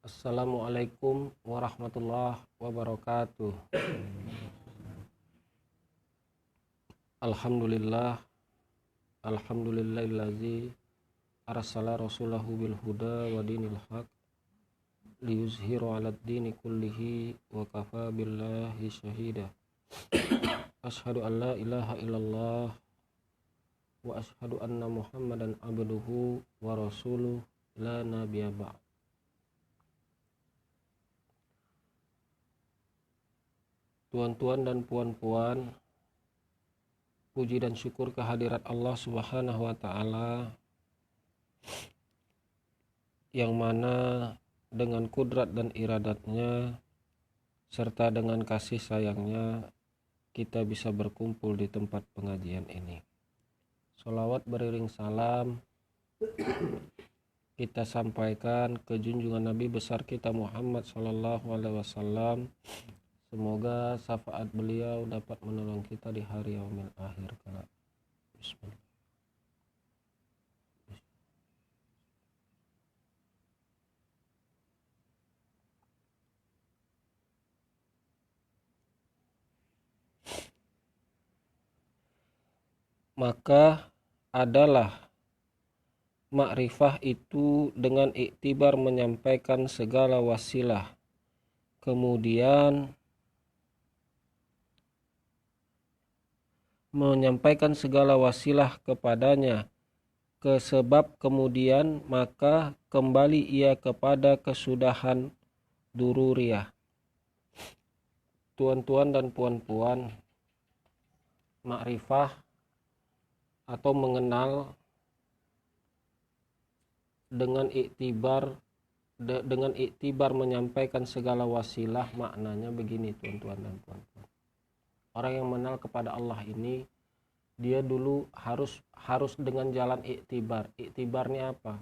Assalamualaikum warahmatullahi wabarakatuh. Alhamdulillah, alhamdulillahillazi arsala rasulahu bil huda wa dinil haq liyuzhiru 'alad dini kullihi wa kafa billahi syahida. Asyhadu an la ilaha illallah wa asyhadu anna Muhammadan abduhu wa rasuluh la nabiyya ba'd. Tuan-tuan dan puan-puan, puji dan syukur kehadirat Allah Subhanahu wa Ta'ala, yang mana dengan kudrat dan iradatnya serta dengan kasih sayangnya kita bisa berkumpul di tempat pengajian ini. Sholawat beriring salam kita sampaikan ke junjungan Nabi besar kita Muhammad Sallallahu Alaihi Wasallam. Semoga syafaat beliau dapat menolong kita di hari yaumil akhir kelak. Bismillah. Maka adalah makrifah itu dengan iktibar menyampaikan segala wasilah, kemudian menyampaikan segala wasilah kepadanya, ke sebab kemudian maka kembali ia kepada kesudahan dururiyah. Tuan-tuan dan puan-puan, makrifah atau mengenal dengan iktibar menyampaikan segala wasilah, maknanya begini tuan-tuan dan puan-puan. Orang yang mengenal kepada Allah ini, dia dulu harus dengan jalan iktibar. Iktibarnya apa?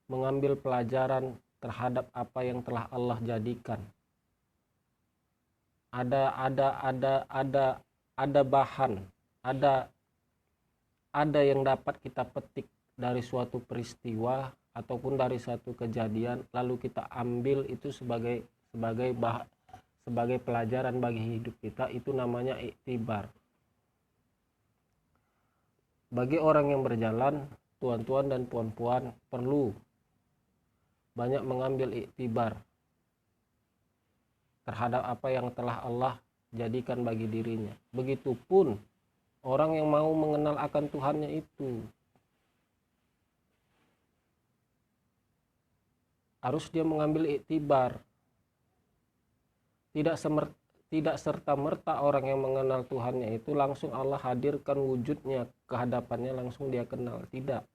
Mengambil pelajaran terhadap apa yang telah Allah jadikan. Ada bahan, ada yang dapat kita petik dari suatu peristiwa ataupun dari suatu kejadian, lalu kita ambil itu sebagai pelajaran bagi hidup kita. Itu namanya iktibar. Bagi orang yang berjalan, tuan-tuan dan puan-puan, perlu banyak mengambil iktibar terhadap apa yang telah Allah jadikan bagi dirinya. Begitupun orang yang mau mengenal akan Tuhannya itu, harus dia mengambil iktibar. Tidak serta-merta orang yang mengenal Tuhannya itu langsung Allah hadirkan wujudnya ke hadapannya, langsung dia kenal. Tidak.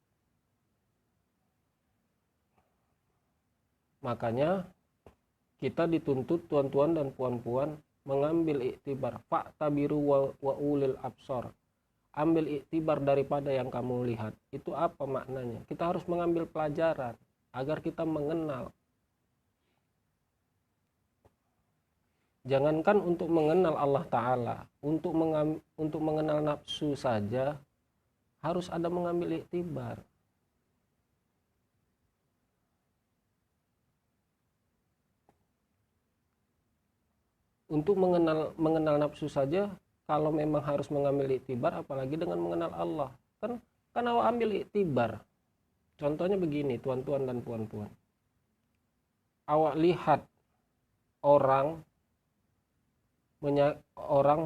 Makanya kita dituntut tuan-tuan dan puan-puan mengambil iktibar. Fa'tabiru wa ulil absor. Ambil iktibar daripada yang kamu lihat. Itu apa maknanya? Kita harus mengambil pelajaran agar kita mengenal. Jangankan untuk mengenal Allah Ta'ala, untuk mengenal nafsu saja harus ada mengambil iktibar. Untuk mengenal nafsu saja, kalau memang harus mengambil iktibar, apalagi dengan mengenal Allah. Kan awak ambil iktibar. Contohnya begini, tuan-tuan dan puan-puan. Awak lihat orang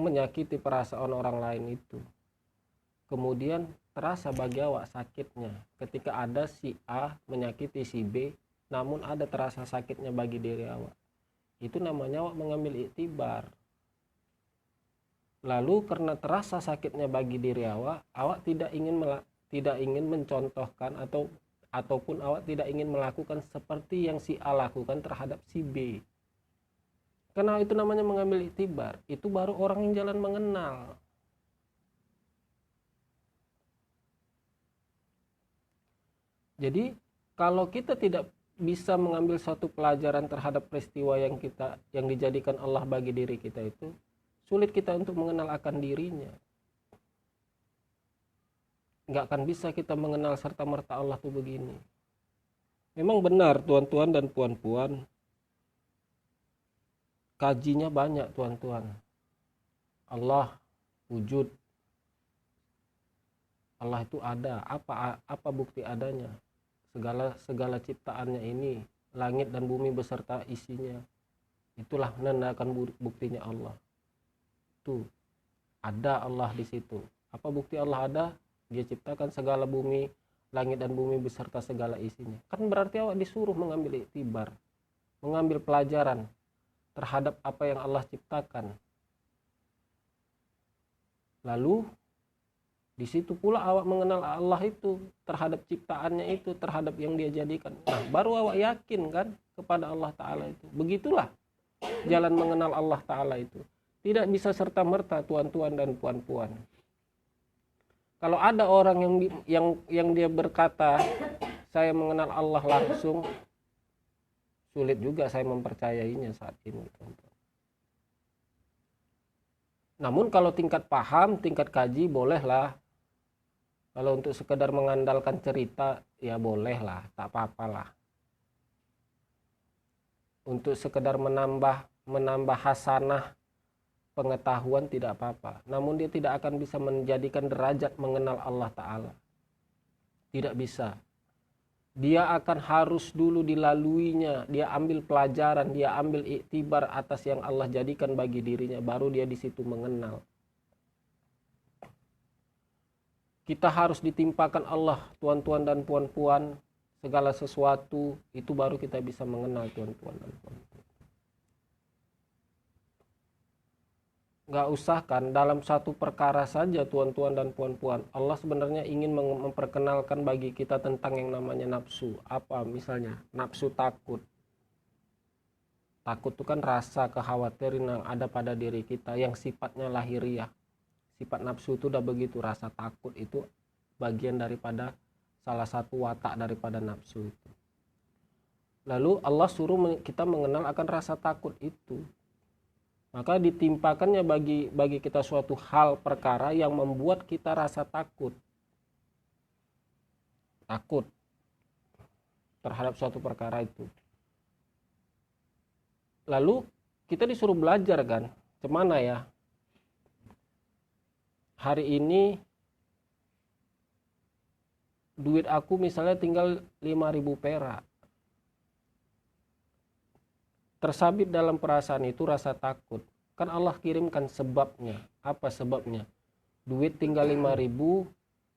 menyakiti perasaan orang lain itu, kemudian terasa bagi awak sakitnya ketika ada si A menyakiti si B, namun ada terasa sakitnya bagi diri awak. Itu namanya awak mengambil iktibar. Lalu karena terasa sakitnya bagi diri awak tidak ingin mencontohkan ataupun awak tidak ingin melakukan seperti yang si A lakukan terhadap si B. Karena itu namanya mengambil iktibar. Itu baru orang yang jalan mengenal. Jadi kalau kita tidak bisa mengambil suatu pelajaran terhadap peristiwa yang dijadikan Allah bagi diri kita itu, sulit kita untuk mengenal akan dirinya. Nggak akan bisa kita mengenal serta-merta Allah tuh begini. Memang benar tuan-tuan dan puan-puan, kajinya banyak tuan-tuan. Allah wujud, Allah itu ada. Apa bukti adanya? Segala ciptaannya ini, langit dan bumi beserta isinya, itulah menandakan buktinya Allah. Tuh, ada Allah di situ. Apa bukti Allah ada? Dia ciptakan segala bumi, langit dan bumi beserta segala isinya. Kan berarti awak disuruh mengambil iktibar, mengambil pelajaran terhadap apa yang Allah ciptakan. Lalu di situ pula awak mengenal Allah itu, terhadap ciptaannya itu, terhadap yang dia jadikan. Nah, baru awak yakin kan kepada Allah Ta'ala itu. Begitulah jalan mengenal Allah Ta'ala itu. Tidak bisa serta-merta tuan-tuan dan puan-puan. Kalau ada orang yang dia berkata, saya mengenal Allah langsung, sulit juga saya mempercayainya saat ini. Namun kalau tingkat paham, tingkat kaji, bolehlah. Kalau untuk sekedar mengandalkan cerita, ya bolehlah, tak apa-apalah. Untuk sekedar menambah hasanah pengetahuan tidak apa-apa. Namun dia tidak akan bisa menjadikan derajat mengenal Allah Ta'ala. Tidak bisa. Dia akan harus dulu dilaluinya, dia ambil pelajaran, dia ambil iktibar atas yang Allah jadikan bagi dirinya, baru dia di situ mengenal. Kita harus ditimpakan Allah, tuan-tuan dan puan-puan, segala sesuatu, itu baru kita bisa mengenal tuan-tuan dan puan-puan. Gak usah kan dalam satu perkara saja tuan-tuan dan puan-puan, Allah sebenarnya ingin memperkenalkan bagi kita tentang yang namanya nafsu. Apa misalnya? Nafsu takut. Takut itu kan rasa kekhawatiran yang ada pada diri kita yang sifatnya lahiriah. Sifat nafsu itu udah begitu, rasa takut itu bagian daripada salah satu watak daripada nafsu itu. Lalu Allah suruh kita mengenal akan rasa takut itu. Maka ditimpakannya bagi kita suatu hal perkara yang membuat kita rasa takut. Takut terhadap suatu perkara itu. Lalu kita disuruh belajar kan, kemana ya? Hari ini duit aku misalnya tinggal 5.000 perak. Tersabit dalam perasaan itu rasa takut. Kan Allah kirimkan sebabnya. Apa sebabnya? Duit tinggal 5.000,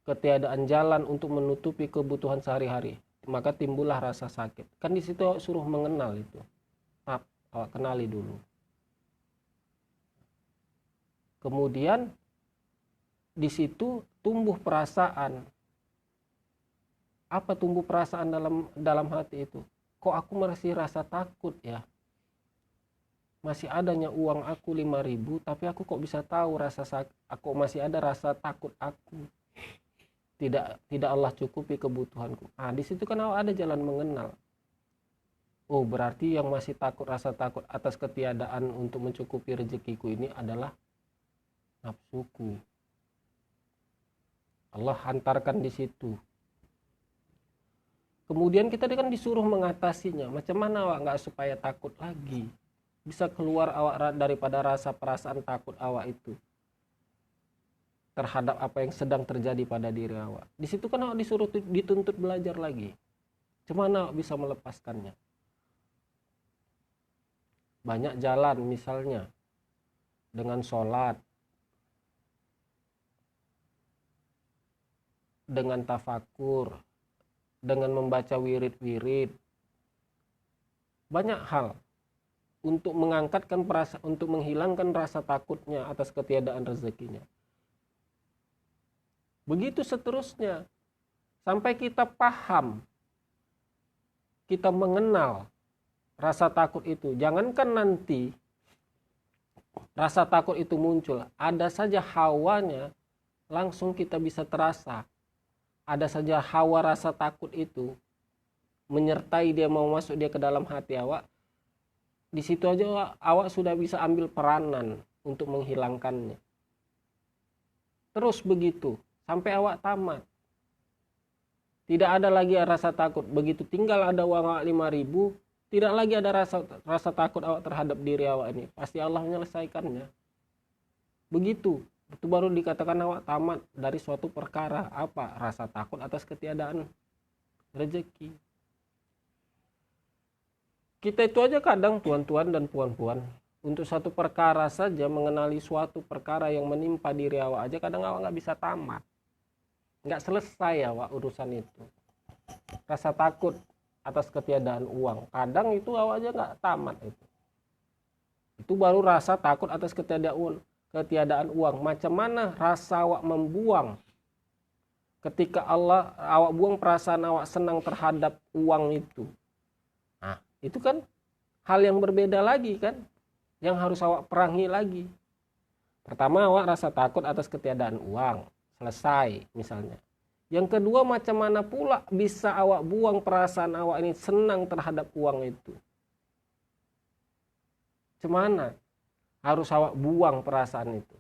ketiadaan jalan untuk menutupi kebutuhan sehari-hari. Maka timbullah rasa sakit. Kan di situ suruh mengenal itu. Awak kenali dulu. Kemudian di situ tumbuh perasaan. Apa tumbuh perasaan dalam hati itu? Kok aku masih rasa takut ya? Masih adanya uang aku 5.000, tapi aku kok bisa tahu aku masih ada rasa takut aku. Tidak Allah cukupi kebutuhanku. Di situ kan ada jalan mengenal. Oh, berarti yang masih rasa takut atas ketiadaan untuk mencukupi rezekiku ini adalah nafsuku. Allah hantarkan di situ. Kemudian kita kan disuruh mengatasinya. Macam mana awak nggak supaya takut lagi? Bisa keluar awak daripada rasa perasaan takut awak itu terhadap apa yang sedang terjadi pada diri awak. Di situ kan awak dituntut belajar lagi. Gimana awak bisa melepaskannya? Banyak jalan, misalnya dengan sholat, dengan tafakur, dengan membaca wirid-wirid. Banyak hal untuk untuk menghilangkan rasa takutnya atas ketiadaan rezekinya. Begitu seterusnya sampai kita paham, kita mengenal rasa takut itu. Jangankan nanti rasa takut itu muncul, ada saja hawanya langsung kita bisa terasa. Ada saja hawa rasa takut itu menyertai dia, mau masuk dia ke dalam hati awak. Di situ aja awak sudah bisa ambil peranan untuk menghilangkannya. Terus begitu sampai awak tamat. Tidak ada lagi rasa takut. Begitu tinggal ada uang 5.000, Tidak lagi ada rasa takut awak terhadap diri awak ini. Pasti Allah menyelesaikannya. Begitu. Itu baru dikatakan awak tamat dari suatu perkara. Apa? Rasa takut atas ketiadaan rezeki. Kita itu aja kadang tuan-tuan dan puan-puan, untuk satu perkara saja, mengenali suatu perkara yang menimpa diri awak aja, kadang awak nggak bisa tamat. Nggak selesai awak urusan itu. Rasa takut atas ketiadaan uang, kadang itu awak aja nggak tamat itu. Itu baru rasa takut atas ketiadaan uang. Macam mana rasa awak membuang ketika awak buang perasaan awak senang terhadap uang itu. Nah, itu kan hal yang berbeda lagi kan, yang harus awak perangi lagi. Pertama, awak rasa takut atas ketiadaan uang, selesai misalnya. Yang kedua, macam mana pula bisa awak buang perasaan awak ini senang terhadap uang itu? Cemana harus awak buang perasaan itu?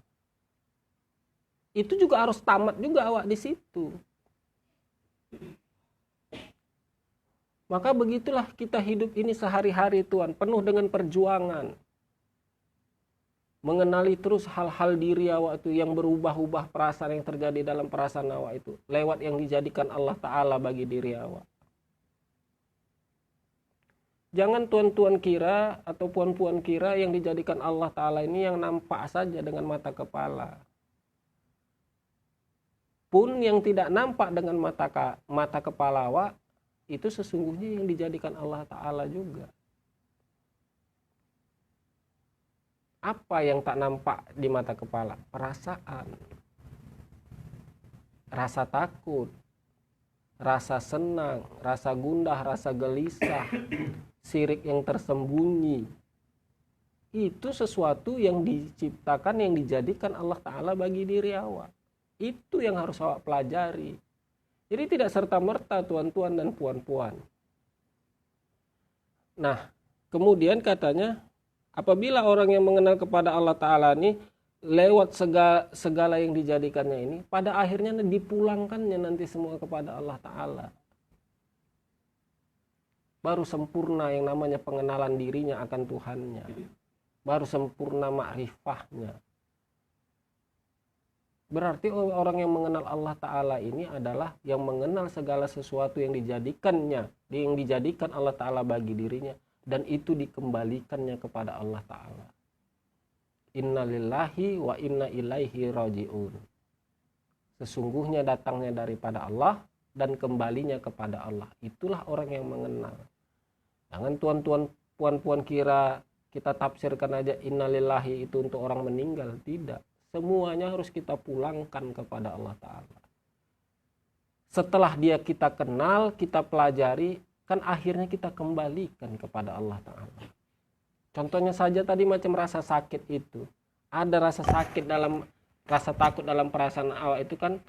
Itu juga harus tamat juga awak di situ. Maka begitulah kita hidup ini sehari-hari Tuhan, penuh dengan perjuangan. Mengenali terus hal-hal diri awak itu yang berubah-ubah, perasaan yang terjadi dalam perasaan awak itu lewat yang dijadikan Allah Ta'ala bagi diri awak. Jangan tuan-tuan kira atau puan-puan kira yang dijadikan Allah Ta'ala ini yang nampak saja dengan mata kepala. Pun yang tidak nampak dengan mata kepala awak, itu sesungguhnya yang dijadikan Allah Ta'ala juga. Apa yang tak nampak di mata kepala? Perasaan, rasa takut, rasa senang, rasa gundah, rasa gelisah, sirik yang tersembunyi. Itu sesuatu yang diciptakan, yang dijadikan Allah Ta'ala bagi diri awak. Itu yang harus awak pelajari. Jadi tidak serta-merta tuan-tuan dan puan-puan. Nah, kemudian katanya, apabila orang yang mengenal kepada Allah Ta'ala ini lewat segala yang dijadikannya ini, pada akhirnya dipulangkannya nanti semua kepada Allah Ta'ala. Baru sempurna yang namanya pengenalan dirinya akan Tuhannya. Baru sempurna makrifahnya. Berarti orang yang mengenal Allah Ta'ala ini adalah yang mengenal segala sesuatu yang dijadikannya, yang dijadikan Allah Ta'ala bagi dirinya, dan itu dikembalikannya kepada Allah Ta'ala. Inna lillahi wa inna ilaihi raji'un. Sesungguhnya datangnya daripada Allah dan kembalinya kepada Allah. Itulah orang yang mengenal. Jangan tuan-tuan puan-puan kira kita tafsirkan aja inna lillahi itu untuk orang meninggal. Tidak. Semuanya harus kita pulangkan kepada Allah Ta'ala. Setelah dia kita kenal, kita pelajari, kan akhirnya kita kembalikan kepada Allah Ta'ala. Contohnya saja tadi macam rasa sakit itu. Ada rasa sakit rasa takut dalam perasaan awak itu kan,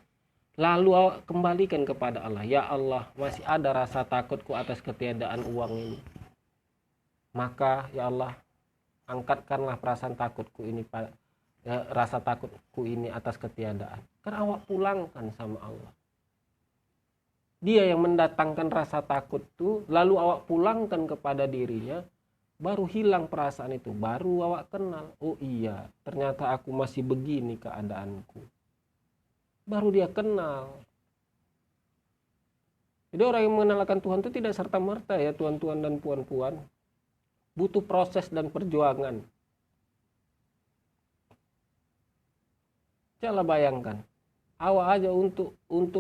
lalu awak kembalikan kepada Allah. Ya Allah, masih ada rasa takutku atas ketiadaan uang ini. Maka ya Allah, angkatkanlah perasaan takutku ini, rasa takutku ini atas ketiadaan. Kan awak pulangkan sama Allah. Dia yang mendatangkan rasa takut itu, lalu awak pulangkan kepada dirinya, baru hilang perasaan itu, baru awak kenal. Oh iya, ternyata aku masih begini keadaanku. Baru dia kenal. Jadi orang yang mengenal akan Tuhan itu tidak serta-merta ya tuan-tuan dan puan-puan. Butuh proses dan perjuangan. Coba bayangkan, awak aja untuk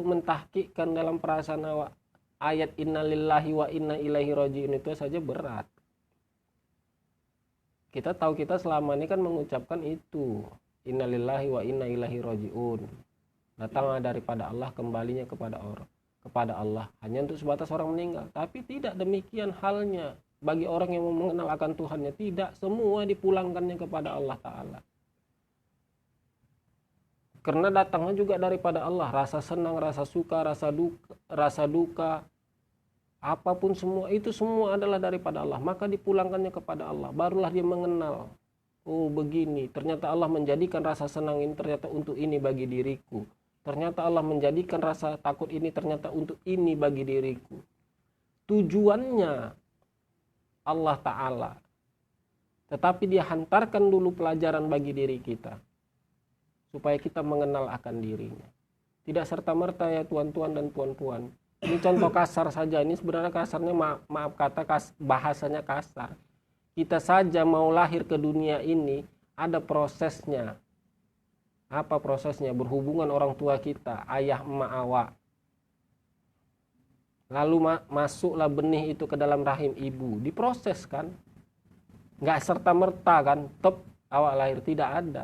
mentahqiqkan dalam perasaan awak ayat innalillahi wa inna ilaihi raji'un itu saja berat. Kita tahu kita selama ini kan mengucapkan itu, innalillahi wa inna ilaihi raji'un. Datang daripada Allah, kembalinya kepada Allah. Hanya untuk sebatas orang meninggal. Tapi tidak demikian halnya bagi orang yang mengenal akan Tuhannya. Tidak, semua dipulangkannya kepada Allah Ta'ala. Karena datangnya juga daripada Allah, rasa senang, rasa suka, rasa duka, apapun semua itu semua adalah daripada Allah. Maka dipulangkannya kepada Allah, barulah dia mengenal. Oh begini, ternyata Allah menjadikan rasa senang ini ternyata untuk ini bagi diriku. Ternyata Allah menjadikan rasa takut ini ternyata untuk ini bagi diriku. Tujuannya Allah Ta'ala. Tetapi dia hantarkan dulu pelajaran bagi diri kita, supaya kita mengenal akan dirinya. Tidak serta-merta ya tuan-tuan dan puan-puan. Ini contoh kasar saja, ini sebenarnya kasarnya maaf kata bahasanya kasar. Kita saja mau lahir ke dunia ini ada prosesnya. Apa prosesnya? Berhubungan orang tua kita, ayah emak awak. Lalu masuklah benih itu ke dalam rahim ibu, diproses kan? Nggak serta-merta kan, awak lahir, tidak ada.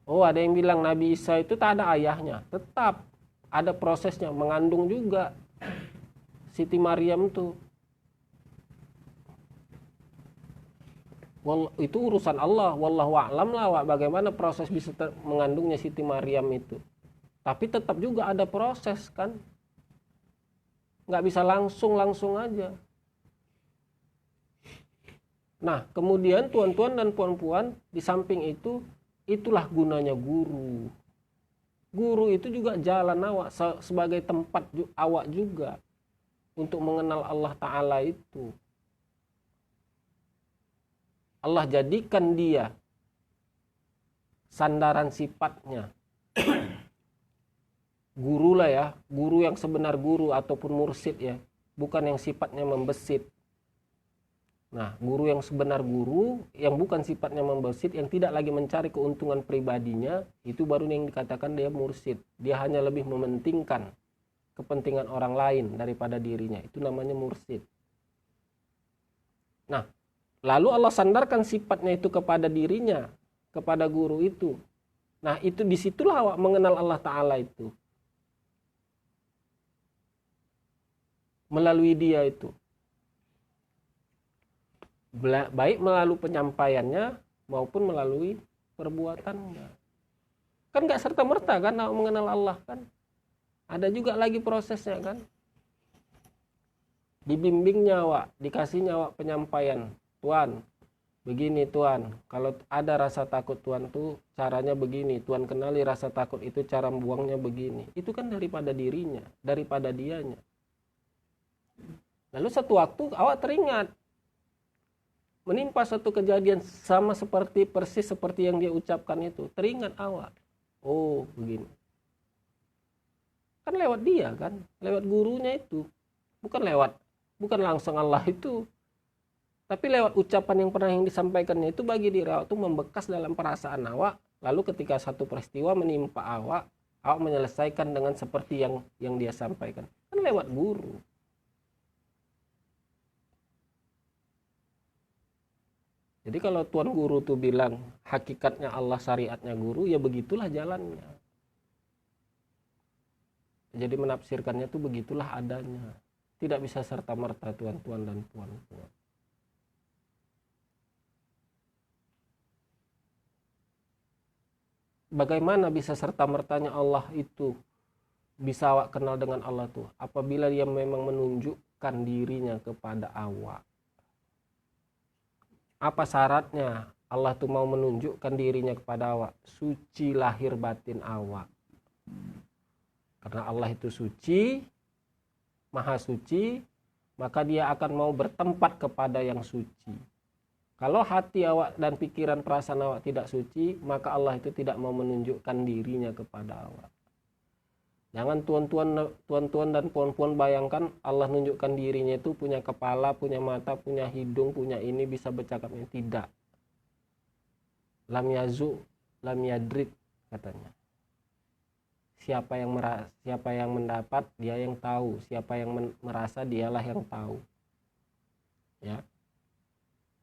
Oh, ada yang bilang Nabi Isa itu tak ada ayahnya, tetap ada prosesnya, mengandung juga Siti Maryam tuh. Itu urusan Allah, wallahu a'lam lah bagaimana proses bisa mengandungnya Siti Maryam itu. Tapi tetap juga ada proses kan, nggak bisa langsung aja. Nah, kemudian tuan-tuan dan puan-puan, di samping itu, itulah gunanya guru. Guru itu juga jalan awak sebagai tempat awak juga untuk mengenal Allah Ta'ala itu. Allah jadikan dia sandaran sifatnya. Guru lah ya, guru yang sebenar guru ataupun mursyid ya, bukan yang sifatnya membesit. Nah, guru yang sebenar guru, yang bukan sifatnya membesit, yang tidak lagi mencari keuntungan pribadinya, itu baru yang dikatakan dia mursyid. Dia hanya lebih mementingkan kepentingan orang lain daripada dirinya. Itu namanya mursyid. Nah, lalu Allah sandarkan sifatnya itu kepada dirinya, kepada guru itu. Nah, itu disitulah awak mengenal Allah Ta'ala itu. Melalui dia itu. Baik melalui penyampaiannya maupun melalui perbuatannya. Kan gak serta-merta kan awak mengenal Allah kan. Ada juga lagi prosesnya kan. Dibimbingnya awak, dikasihnya awak penyampaian. Tuan, begini Tuan, kalau ada rasa takut Tuan tuh caranya begini. Tuan kenali rasa takut itu cara buangnya begini. Itu kan daripada dirinya, daripada dianya. Lalu satu waktu awak teringat, menimpa satu kejadian sama persis seperti yang dia ucapkan itu. Teringat awak, oh begini. Kan lewat dia kan, lewat gurunya itu. Bukan langsung Allah itu. Tapi lewat ucapan yang disampaikannya itu bagi diri awak itu membekas dalam perasaan awak. Lalu ketika satu peristiwa menimpa awak menyelesaikan dengan seperti yang dia sampaikan. Kan lewat guru. Jadi kalau tuan guru tuh bilang hakikatnya Allah, syariatnya guru, ya begitulah jalannya. Jadi menafsirkannya tuh begitulah adanya. Tidak bisa serta-merta tuan-tuan dan puan-puan. Bagaimana bisa serta-mertanya Allah itu bisa awak kenal dengan Allah tuh? Apabila dia memang menunjukkan dirinya kepada awak. Apa syaratnya Allah tuh mau menunjukkan dirinya kepada awak? Suci lahir batin awak. Karena Allah itu suci, maha suci, maka dia akan mau bertempat kepada yang suci. Kalau hati awak dan pikiran perasaan awak tidak suci, maka Allah itu tidak mau menunjukkan dirinya kepada awak. Jangan tuan-tuan dan puan-puan bayangkan Allah nunjukkan dirinya itu punya kepala, punya mata, punya hidung, punya ini, bisa bercakapnya. Tidak. Lam yazu, lam yadrik katanya. Siapa yang mendapat, dia yang tahu. Siapa yang merasa, dialah yang tahu. Ya.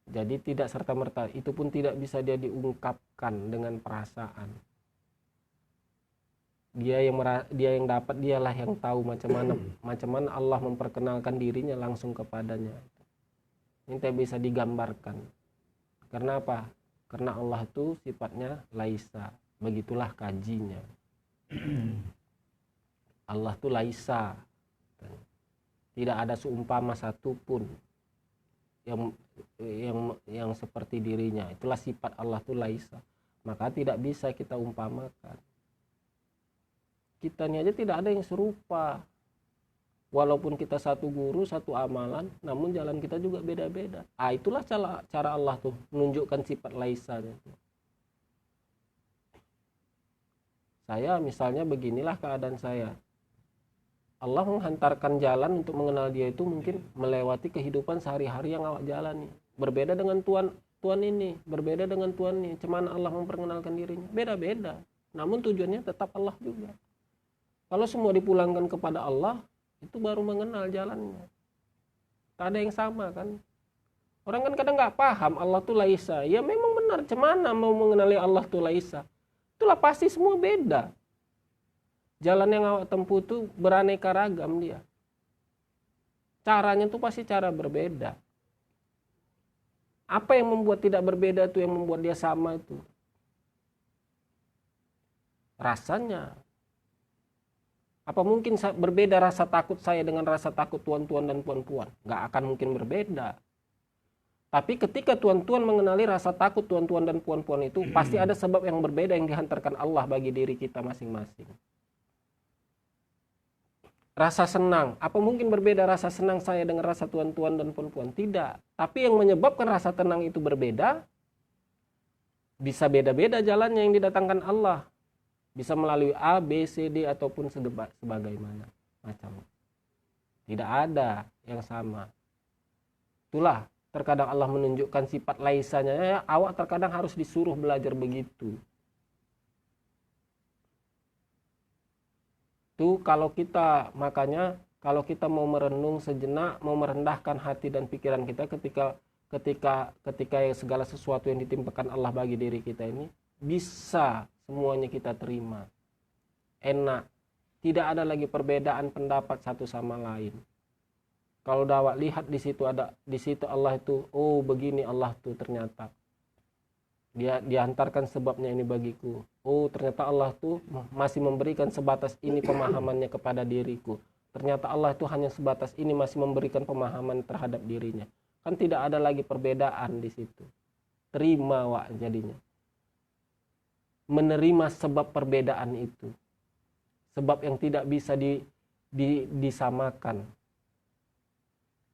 Jadi tidak serta-merta, itu pun tidak bisa dia diungkapkan dengan perasaan. Dia yang dapat, dialah yang tahu macam mana Allah memperkenalkan dirinya langsung kepadanya. Ini tidak bisa digambarkan. Karena apa? Karena Allah itu sifatnya laisa. Begitulah kajinya. Allah itu laisa. Tidak ada seumpama satupun yang seperti dirinya. Itulah sifat Allah itu laisa. Maka tidak bisa kita umpamakan. Kitanya aja tidak ada yang serupa. Walaupun kita satu guru, satu amalan, namun jalan kita juga beda-beda. Itulah cara Allah tuh menunjukkan sifat laisanya. Saya misalnya beginilah keadaan saya. Allah menghantarkan jalan untuk mengenal dia itu mungkin melewati kehidupan sehari-hari yang awak jalani. Berbeda dengan Tuhan ini, berbeda dengan Tuhan ini. Cemana Allah memperkenalkan dirinya, beda-beda. Namun tujuannya tetap Allah juga. Kalau semua dipulangkan kepada Allah, itu baru mengenal jalannya. Tak ada yang sama kan. Orang kan kadang nggak paham Allah tuh laisa. Ya memang benar, cemana mau mengenali Allah tuh laisa. Itulah pasti semua beda. Jalan yang awak tempuh tuh beraneka ragam dia. Caranya tuh pasti cara berbeda. Apa yang membuat tidak berbeda tuh, yang membuat dia sama itu? Rasanya. Apa mungkin berbeda rasa takut saya dengan rasa takut tuan-tuan dan puan-puan? Nggak akan mungkin berbeda. Tapi ketika tuan-tuan mengenali rasa takut tuan-tuan dan puan-puan itu, pasti ada sebab yang berbeda yang dihantarkan Allah bagi diri kita masing-masing. Rasa senang, apa mungkin berbeda rasa senang saya dengan rasa tuan-tuan dan puan-puan? Tidak. Tapi yang menyebabkan rasa tenang itu berbeda, bisa beda-beda jalannya yang didatangkan Allah. Bisa melalui A, B, C, D ataupun sebagaimana macam. Tidak ada yang sama. Itulah terkadang Allah menunjukkan sifat laisanya. Ya, awak terkadang harus disuruh belajar begitu. Itu makanya kalau kita mau merenung sejenak, mau merendahkan hati dan pikiran kita ketika segala sesuatu yang ditimpakan Allah bagi diri kita ini, bisa semuanya kita terima, enak, tidak ada lagi perbedaan pendapat satu sama lain. Kalau dawak lihat di situ Allah itu, oh begini Allah tuh ternyata dia diantarkan sebabnya ini bagiku. Oh ternyata Allah tuh masih memberikan sebatas ini pemahamannya kepada diriku. Ternyata Allah itu hanya sebatas ini masih memberikan pemahaman terhadap dirinya. Kan tidak ada lagi perbedaan di situ. Terima wak jadinya. Menerima sebab perbedaan itu, sebab yang tidak bisa disamakan.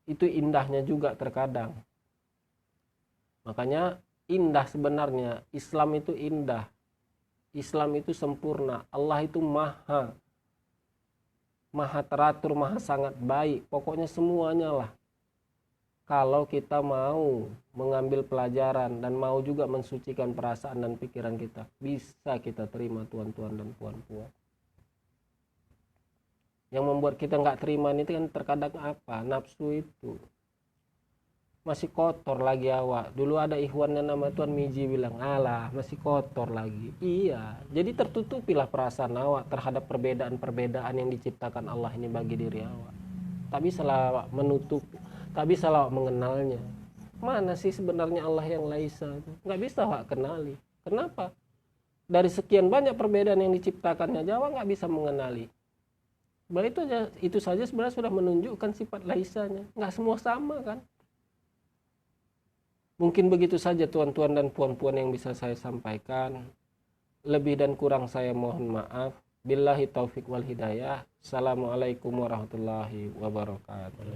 Itu indahnya juga terkadang. Makanya indah sebenarnya, Islam itu indah, Islam itu sempurna, Allah itu maha teratur, maha sangat baik, pokoknya semuanya lah. Kalau kita mau mengambil pelajaran dan mau juga mensucikan perasaan dan pikiran kita, bisa kita terima tuan-tuan dan puan-puan. Yang membuat kita nggak terima itu kan terkadang apa? Nafsu itu. Masih kotor lagi awak. Dulu ada ikhwannya nama Tuan Miji bilang, alah masih kotor lagi. Iya, jadi tertutupilah perasaan awak terhadap perbedaan-perbedaan yang diciptakan Allah ini bagi diri awak. Tak bisa lah menutup, tak bisa lah mengenalnya. Mana sih sebenarnya Allah yang laisa? Nggak bisa awak kenali. Kenapa? Dari sekian banyak perbedaan yang diciptakannya, Jawa nggak bisa mengenali. Bahwa itu saja sebenarnya sudah menunjukkan sifat laisanya. Nggak semua sama kan? Mungkin begitu saja tuan-tuan dan puan-puan yang bisa saya sampaikan. Lebih dan kurang saya mohon maaf. Billahi taufik wal hidayah. Assalamualaikum warahmatullahi wabarakatuh.